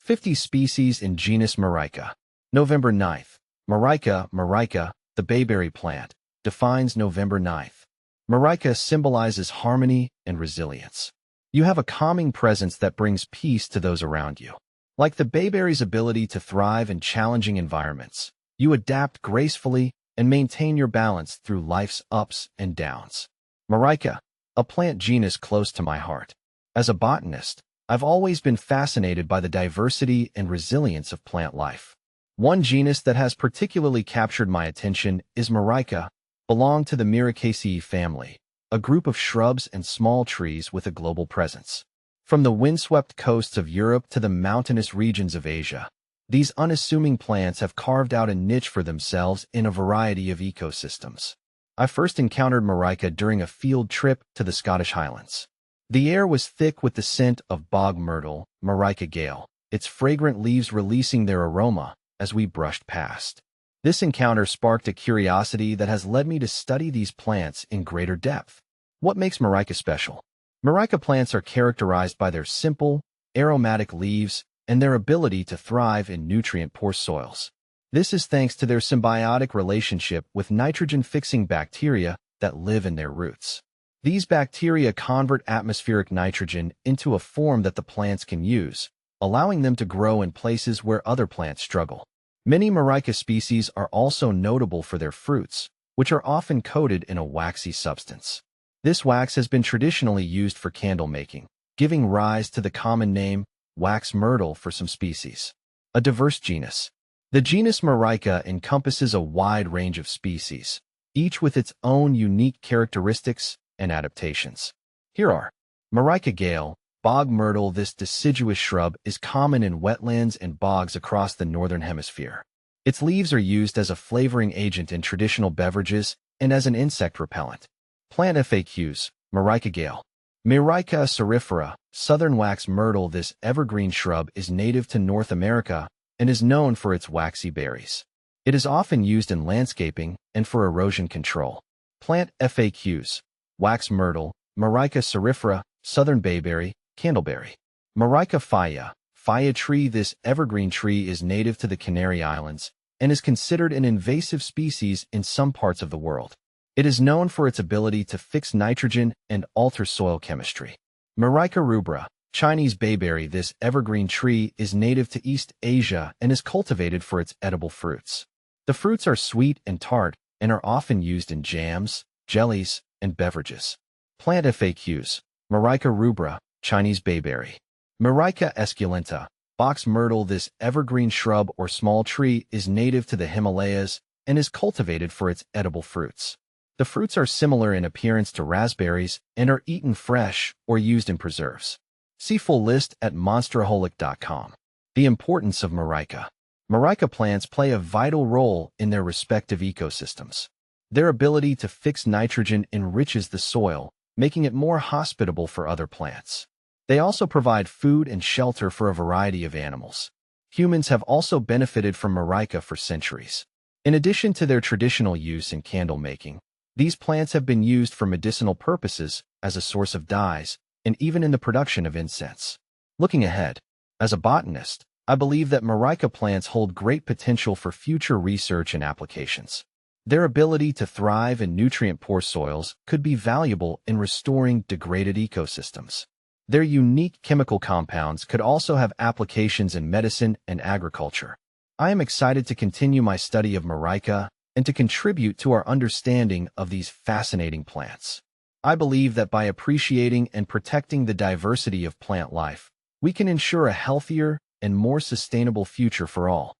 50 species in genus Myrica. November 9th. Myrica, the bayberry plant, defines November 9th. Myrica symbolizes harmony and resilience. You have a calming presence that brings peace to those around you. Like the bayberry's ability to thrive in challenging environments, you adapt gracefully and maintain your balance through life's ups and downs. Myrica, a plant genus close to my heart. As a botanist, I've always been fascinated by the diversity and resilience of plant life. One genus that has particularly captured my attention is Myrica, belong to the Myricaceae family, a group of shrubs and small trees with a global presence. From the windswept coasts of Europe to the mountainous regions of Asia, these unassuming plants have carved out a niche for themselves in a variety of ecosystems. I first encountered Myrica during a field trip to the Scottish Highlands. The air was thick with the scent of bog myrtle, Myrica gale, its fragrant leaves releasing their aroma as we brushed past. This encounter sparked a curiosity that has led me to study these plants in greater depth. What makes Myrica special? Myrica plants are characterized by their simple, aromatic leaves and their ability to thrive in nutrient-poor soils. This is thanks to their symbiotic relationship with nitrogen-fixing bacteria that live in their roots. These bacteria convert atmospheric nitrogen into a form that the plants can use, allowing them to grow in places where other plants struggle. Many Myrica species are also notable for their fruits, which are often coated in a waxy substance. This wax has been traditionally used for candle making, giving rise to the common name wax myrtle for some species. A diverse genus. The genus Myrica encompasses a wide range of species, each with its own unique characteristics and adaptations. Here are Myrica gale, bog myrtle. This deciduous shrub is common in wetlands and bogs across the northern hemisphere. Its leaves are used as a flavoring agent in traditional beverages and as an insect repellent. Plant FAQs. Myrica gale. Myrica cerifera, southern wax myrtle. This evergreen shrub is native to North America and is known for its waxy berries. It is often used in landscaping and for erosion control. Plant FAQs. Wax myrtle, Myrica cerifera, southern bayberry, candleberry. Myrica faya tree. This evergreen tree is native to the Canary Islands and is considered an invasive species in some parts of the world. It is known for its ability to fix nitrogen and alter soil chemistry. Myrica rubra, Chinese bayberry. This evergreen tree is native to East Asia and is cultivated for its edible fruits. The fruits are sweet and tart and are often used in jams, jellies, and beverages. Plant FAQs. Myrica rubra, Chinese bayberry. Myrica esculenta, box myrtle. This evergreen shrub or small tree is native to the Himalayas and is cultivated for its edible fruits. The fruits are similar in appearance to raspberries and are eaten fresh or used in preserves. See full list at monsteraholic.com. The importance of Myrica. Myrica plants play a vital role in their respective ecosystems. Their ability to fix nitrogen enriches the soil, making it more hospitable for other plants. They also provide food and shelter for a variety of animals. Humans have also benefited from Myrica for centuries. In addition to their traditional use in candle making, these plants have been used for medicinal purposes as a source of dyes and even in the production of incense. Looking ahead, as a botanist, I believe that Myrica plants hold great potential for future research and applications. Their ability to thrive in nutrient-poor soils could be valuable in restoring degraded ecosystems. Their unique chemical compounds could also have applications in medicine and agriculture. I am excited to continue my study of Myrica and to contribute to our understanding of these fascinating plants. I believe that by appreciating and protecting the diversity of plant life, we can ensure a healthier and more sustainable future for all.